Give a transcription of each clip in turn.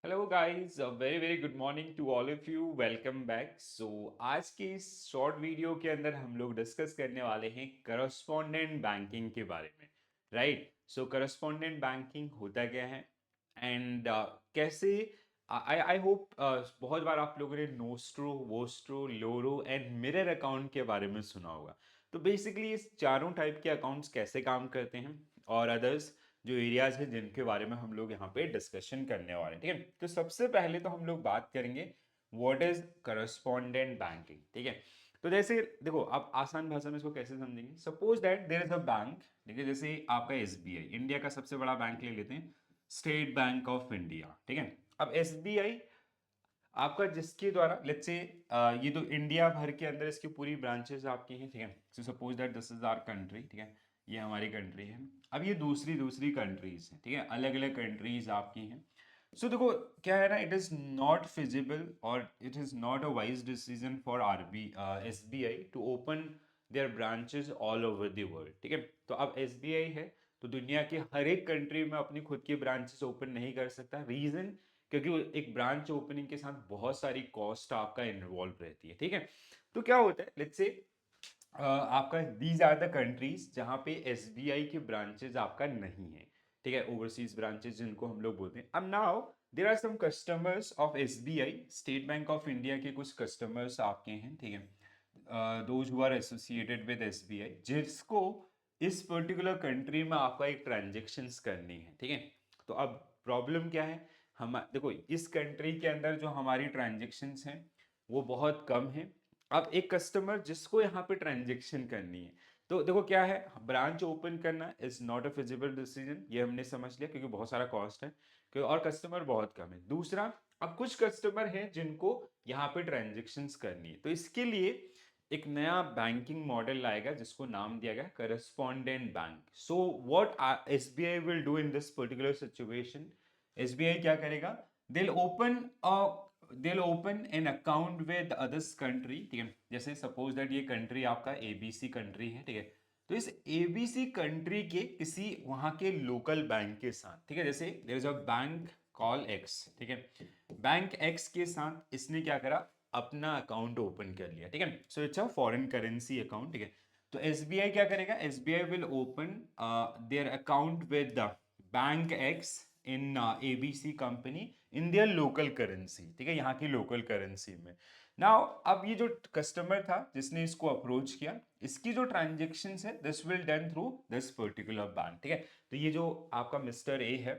Hello guys, very very good morning to all of you. Welcome back. आज के इस short video के अंदर हम लोग डिस्कस करने वाले हैं करस्पॉन्डेंट बैंकिंग के बारे में। राइट। करस्पॉन्डेंट बैंकिंग होता क्या है एंड कैसे। आई आई होप बहुत बार आप लोगों ने nostro, vostro, loro and mirror account के बारे में सुना होगा। तो बेसिकली इस चारों टाइप के अकाउंट्स कैसे काम करते हैं और अदर्स जो एरियाज हैं जिनके बारे में हम लोग यहाँ पे डिस्कशन करने वाले हैं। ठीक है, तो सबसे पहले तो हम लोग बात करेंगे व्हाट इज करस्पॉन्डेंट बैंकिंग। ठीक है, तो जैसे देखो, आप आसान भाषा में इसको कैसे समझेंगे। Suppose that there is a bank. ठीक है, जैसे आपका एसबीआई, इंडिया का सबसे बड़ा बैंक ले लेते हैं, स्टेट बैंक ऑफ इंडिया। ठीक है, अब एसबीआई आपका जिसके द्वारा लेट्स से ये तो इंडिया भर के अंदर इसकी पूरी ब्रांचेस आपकी हैं। ठीक है, so suppose that this is our country. ठीक है, ये हमारी कंट्री है। अब ये दूसरी दूसरी कंट्रीज हैं। ठीक है, अलग अलग कंट्रीज आपकी हैं। सो देखो क्या है ना, इट इज नॉट फिजिबल और it is not a wise decision for SBI to open their branches all over the world. ठीक है, तो अब एसबीआई है तो दुनिया के हर एक कंट्री में अपनी खुद की ब्रांचेस ओपन नहीं कर सकता। रीजन, क्योंकि वो एक ब्रांच ओपनिंग के साथ बहुत सारी कॉस्ट आपका इन्वॉल्व रहती है। ठीक है, तो क्या होता है, लेट्स से आपका दीज आर द कंट्रीज जहां पे एसबीआई के ब्रांचेस आपका नहीं है। ठीक है, ओवरसीज ब्रांचेस जिनको हम लोग बोलते हैं। अब now there are some customers of SBI, State Bank of India के कुछ कस्टमर्स आपके हैं। ठीक है, those who are associated with SBI, जिसको इस पर्टिकुलर कंट्री में आपका एक ट्रांजेक्शन्स करनी है। ठीक है, तो अब प्रॉब्लम क्या है, हम देखो इस कंट्री के अंदर जो हमारी ट्रांजेक्शन्स हैं वो बहुत कम है। अब एक कस्टमर जिसको यहाँ पे ट्रांजेक्शन करनी है, तो देखो क्या है, ब्रांच ओपन करना is not a feasible decision, ये हमने समझ लिया क्योंकि बहुत सारा कॉस्ट है, क्योंकि और कस्टमर बहुत कम है। दूसरा, अब कुछ कस्टमर हैं जिनको यहाँ पे ट्रांजेक्शन्स करनी है, तो इसके लिए एक नया बैंकिंग मॉडल लाएगा जिसको नाम दिया गया correspondent bank. So what SBI will do in this particular situation, SBI क्या करेगा, they'll open a they'll open an account with others country। ठीक है, जैसे सपोज दैट ये कंट्री आपका एबीसी कंट्री है। ठीक है, तो इस एबीसी कंट्री के किसी वहां के लोकल बैंक के साथ, ठीक है, जैसे there is a bank call X. ठीक है, बैंक एक्स के साथ इसने क्या करा, अपना अकाउंट ओपन कर लिया। ठीक है, so it's a foreign currency account. ठीक है, तो एसबीआई क्या करेगा, SBI will open their account with the bank x in ABC company in their local currency. ठीक है, यहाँ की लोकल करेंसी में। नाउ अब ये जो कस्टमर था जिसने इसको अप्रोच किया, इसकी जो ट्रांजेक्शन है this will done through this particular bank. ठीक है, तो ये जो आपका मिस्टर ए है,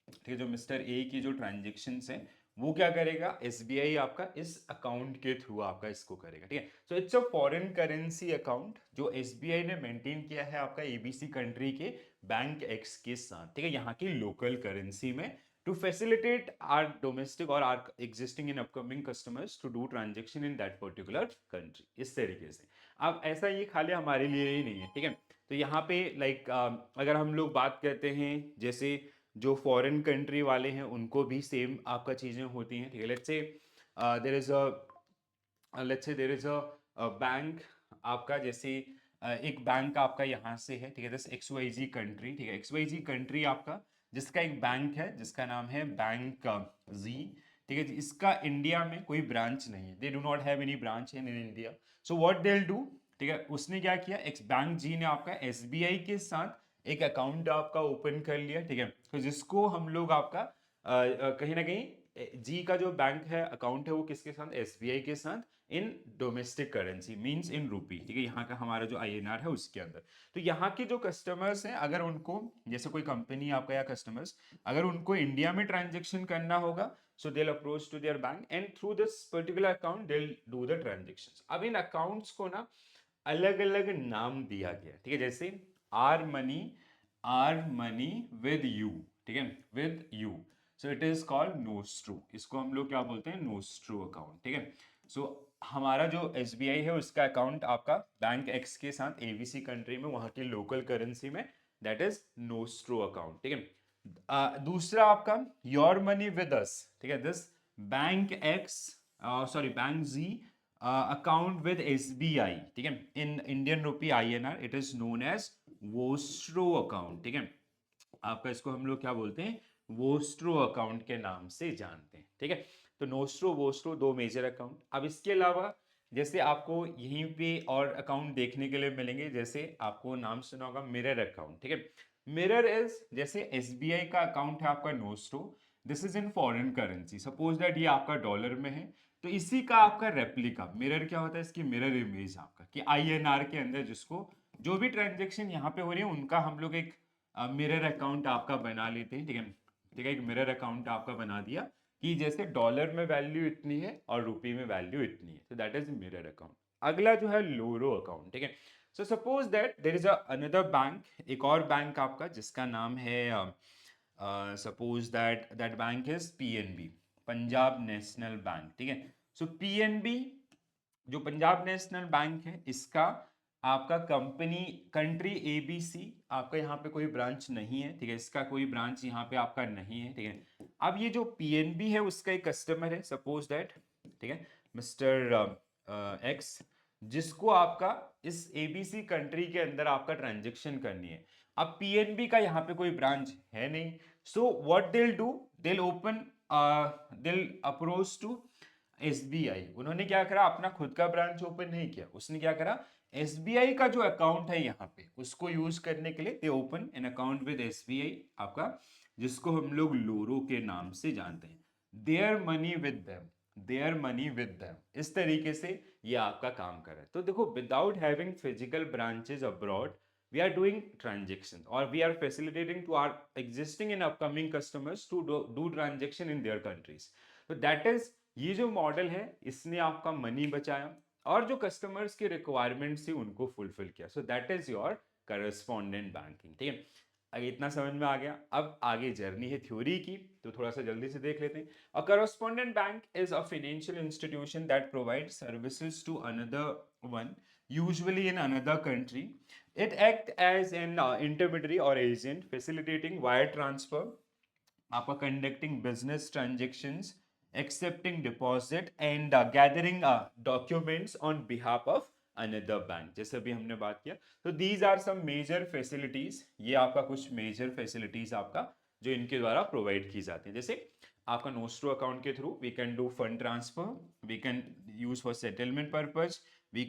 ठीक है, जो मिस्टर ए की जो ट्रांजेक्शन है वो क्या करेगा, एसबीआई आपका इस अकाउंट के थ्रू आपका इसको करेगा। ठीक है, so it's a foreign currency account जो एसबीआई ने मेंटेन किया है आपका एबीसी कंट्री के बैंक एक्स के साथ। ठीक है, यहाँ की लोकल करेंसी में, टू फैसिलिटेट आर डोमेस्टिक और our existing in upcoming customers to do transaction in that particular country. इस तरीके से। अब ऐसा ये खाली हमारे लिए ही नहीं है। ठीक है, तो यहाँ पे लाइक अगर हम लोग बात करते हैं, जैसे जो फॉरेन कंट्री वाले हैं उनको भी सेम आपका चीजें होती हैं। ठीक है, let's say there is a bank आपका, जैसे एक बैंक आपका यहाँ से है। ठीक है, जैसे एक्स वाई जी कंट्री। ठीक है, एक्स वाई जी कंट्री आपका जिसका एक बैंक है जिसका नाम है बैंक जी। ठीक है जी, इसका इंडिया में कोई ब्रांच नहीं है, they do not have any branch in India. So what they will do, ठीक है, उसने क्या किया, एक्स बैंक जी ने आपका एसबीआई के साथ एक अकाउंट आपका ओपन कर लिया। ठीक है, तो जिसको हम लोग आपका कहीं ना कहीं जी का जो बैंक है अकाउंट है वो किसके साथ, एसबीआई के साथ, इन डोमेस्टिक करेंसी मींस इन रूपी। ठीक है, यहाँ का हमारा जो आईएनआर है उसके अंदर। तो यहाँ के जो कस्टमर्स हैं, अगर उनको, जैसे कोई कंपनी आपका या कस्टमर्स, अगर उनको इंडिया में ट्रांजेक्शन करना होगा, so they approach to their bank and through this particular account they do the transaction. अब इन अकाउंट्स को ना अलग अलग नाम दिया गया। ठीक है, जैसे आर मनी विद यू। ठीक है, with you, so it is called nostro. इसको हम लोग क्या बोलते हैं, नोस्ट्रो अकाउंट। ठीक है, सो हमारा जो एसबीआई है उसका अकाउंट आपका बैंक एक्स के साथ एबीसी कंट्री में वहां की लोकल करेंसी में, दैट इज नोस्ट्रो अकाउंट। ठीक है, दूसरा आपका योर मनी विद अस। ठीक है, this bank X, sorry bank G account with SBI. ठीक है, in Indian rupee INR it is known as vostro account. ठीक है, आपका इसको हम लोग क्या बोलते हैं, वोस्ट्रो अकाउंट के नाम से जानते हैं, ठीक है। तो नोस्ट्रो वोस्ट्रो दो मेजर अकाउंट। अब इसके अलावा जैसे आपको यहीं पे और अकाउंट देखने के लिए मिलेंगे, जैसे आपको नाम सुना होगा मिरर अकाउंट, ठीक है। मिरर इज जैसे एसबीआई का अकाउंट है आपका nostro, this is in foreign currency, suppose that ये आपका डॉलर में है, तो इसी का आपका रेप्लिका मिरर क्या होता है, इसकी मिरर इमेज आपका कि आईएनआर के अंदर जिसको जो भी ट्रांजेक्शन यहाँ पे हो रही है उनका हम लोग एक मिरर अकाउंट आपका बना लेते हैं, ठीक है। ठीक है, एक मिरर अकाउंट आपका बना दिया कि जैसे डॉलर में वैल्यू इतनी है और रुपये में वैल्यू इतनी है, तो दैट इज मिरर अकाउंट। अगला जो है लोरो अकाउंट, ठीक है। So suppose that there is another bank, एक और बैंक आपका जिसका नाम है suppose that that bank is PNB, Punjab national Bank, ठीक है। सो पीएनबी जो पंजाब नेशनल बैंक है इसका आपका कंपनी कंट्री एबीसी, आपका यहाँ पे कोई ब्रांच नहीं है, ठीक है, इसका कोई ब्रांच यहाँ पे आपका नहीं है, ठीक है। अब ये जो पीएनबी है उसका एक कस्टमर है सपोज दैट, ठीक है, मिस्टर एक्स, जिसको आपका इस एबीसी कंट्री के अंदर आपका ट्रांजेक्शन करनी है। अब पीएनबी का यहाँ पे कोई ब्रांच है नहीं, सो व्हाट दिल डू, दिल ओपन दिल अप्रोच टू एसबीआई। उन्होंने क्या करा, अपना खुद का ब्रांच ओपन नहीं किया, उसने क्या करा, एसबीआई का जो अकाउंट है यहाँ पे उसको यूज करने के लिए दे open an account with SBI आपका, जिसको हम लोग लोरो के नाम से जानते हैं। Their money with them, their money with them, इस तरीके से ये आपका काम कर रहा है। तो देखो, without having physical branches abroad we are doing transaction or we are facilitating to our existing and upcoming customers to do transaction in their countries. तो that is, ये जो मॉडल है इसने आपका मनी बचाया और जो कस्टमर्स की रिक्वायरमेंट्स थी उनको फुलफिल किया। So that is your correspondent banking, ठीक है। अगर इतना समझ में आ गया, अब आगे जर्नी है थ्योरी की, तो थोड़ा सा जल्दी से देख लेते हैं। A correspondent bank is a financial institution that provide services to another one, usually in another country. It acts as an intermediary or agent, facilitating wire transfer, आपका conducting business transactions, accepting deposit and gathering documents on behalf of another bank, जैसे अभी हमने बात किया। तो these are some major facilities, ये आपका कुछ major facilities आपका जो इनके द्वारा प्रोवाइड की जाती है। जैसे आपका नोस्ट्रो अकाउंट के through we can do fund transfer, we can use for settlement purpose, we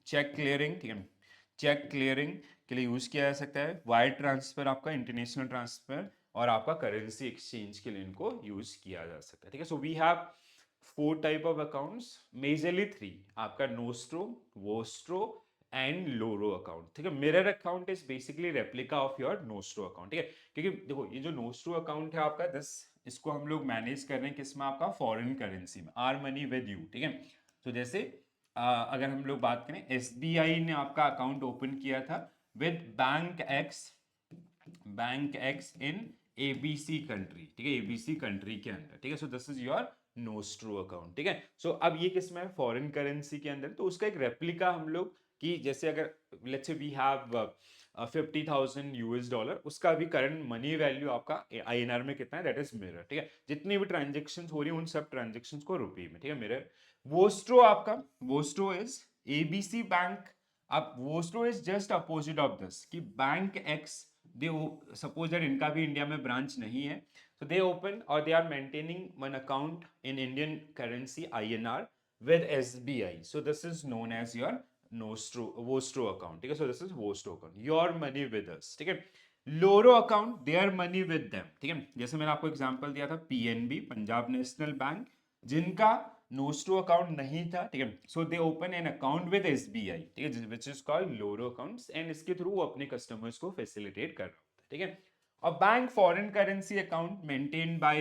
cheque clearing, ठीक है, चेक क्लियरिंग के लिए यूज किया जा सकता है, वायर ट्रांसफर आपका इंटरनेशनल ट्रांसफर, और आपका करेंसी एक्सचेंज के लिए इनको यूज किया जा सकता है, ठीक है। So we have four type of accounts, majorly three, आपका nostro, vostro and loro account, ठीक है। Mirror account is basically replica of your nostro account, ठीक है। क्योंकि देखो, ये जो नोस्ट्रो अकाउंट है आपका इसको हम लोग मैनेज कर रहे हैं किसमें, आपका फॉरेन करेंसी में, आर मनी विद यू, ठीक है। तो जैसे अगर हम लोग बात करें, एसबीआई ने आपका अकाउंट ओपन किया था with bank x in ABC country, ठीक है, एबीसी कंट्री के अंदर, ठीक है। सो this is your nostro account, ठीक है। सो अब ये किसमें है, फॉरेन करेंसी के अंदर, तो उसका एक रेप्लिका हम लोग कि जैसे अगर let's say we have 50,000 US dollar, उसका अभी करंट मनी वैल्यू आपका आईएनआर में कितना है, दैट इज मिरर, ठीक है। जितनी भी ट्रांजेक्शन हो रही है उन सब ट्रांजेक्शन को रुपये में, ठीक है, मिरर। वोस्ट्रो आपका, वोस्ट्रो इज एबीसी बैंक। अब vostro is just opposite of this कि bank X, they suppose that इनका भी इंडिया में ब्रांच नहीं है, so they open or they are maintaining one account in Indian currency INR with SBI, so this is known as your Vostro account, ठीक है। So this is Vostro account, your money with us, ठीक है। लोरो account, their money with them, ठीक है। जैसे मैंने आपको example दिया था पीएनबी, पंजाब नेशनल बैंक, जिनका नोस्ट्रो अकाउंट नहीं था, ठीक है। So they open an account with SBI, ठीक है, which is called loro accounts, and इसके थ्रू वो अपने कस्टमर्स को फैसिलिटेट कर रहा होता है, ठीक है। A bank foreign currency account maintained by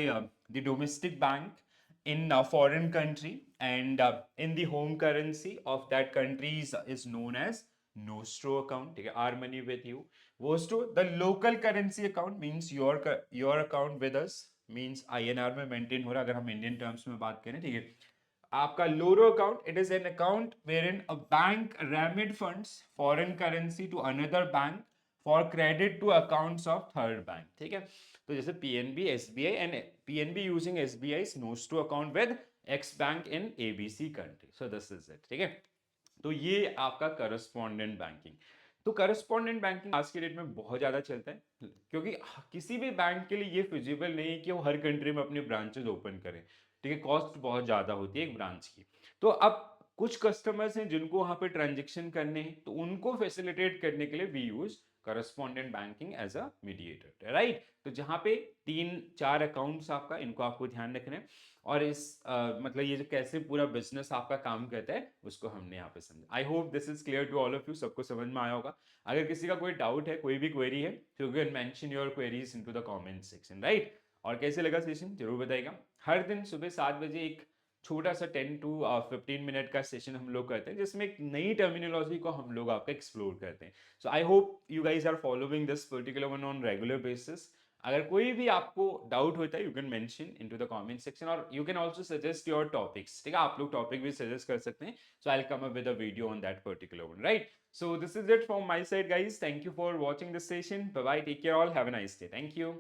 the domestic bank in a foreign country and in the home currency of that country is known as nostro account, ठीक है, our money with you. Vostro, the local currency account means your account with us, means INR में maintain हो रहा है अगर हम Indian terms में बात करें, ठीक है। आपका loro account, it is an account wherein a bank remit funds foreign currency to another bank for credit to accounts of third bank, ठीक है। तो जैसे PNB, SBI and PNB using SBI notes to account with X bank in ABC country, so this is it, ठीक है। तो ये आपका correspondent banking. तो करस्पॉन्डेंट बैंकिंग आज के डेट में बहुत ज़्यादा चलता है, क्योंकि किसी भी बैंक के लिए ये फिजिबल नहीं है कि वो हर कंट्री में अपने ब्रांचेज ओपन करें। ठीक है, कॉस्ट बहुत ज़्यादा होती है एक ब्रांच की। तो अब कुछ कस्टमर्स हैं जिनको वहाँ पे ट्रांजेक्शन करने हैं, तो उनको फैसिलिटेट करने के लिए we use correspondent banking as a mediator, right. तो जहाँ पे 3-4 अकाउंट्स आपका, इनको आपको ध्यान रखना है। और इस मतलब ये जो कैसे पूरा बिजनेस आपका काम करता है उसको हमने यहाँ पे समझा। I hope this is clear to all of you, सबको समझ में आया होगा। अगर किसी का कोई डाउट है, कोई भी क्वेरी है, तो you can mention your queries into the comment section, right. और कैसे लगा सेशन जरूर बताइएगा। हर दिन सुबह 7 बजे एक छोटा सा 10 to 15 मिनट का सेशन हम लोग करते हैं, जिसमें एक नई टर्मिनोलॉजी को हम लोग आपका एक्सप्लोर करते हैं। So I hope you guys are following this particular one on regular basis. अगर कोई भी आपको डाउट होता है, you can mention into the comment section, और you can also suggest your topics. ठीक है, आप लोग टॉपिक भी सजेस्ट कर सकते हैं। So I will come up with a video on that particular one, right. So this is it from my side, guys. Thank you for watching this session. Bye bye. Take care all. Have a nice day. Thank you.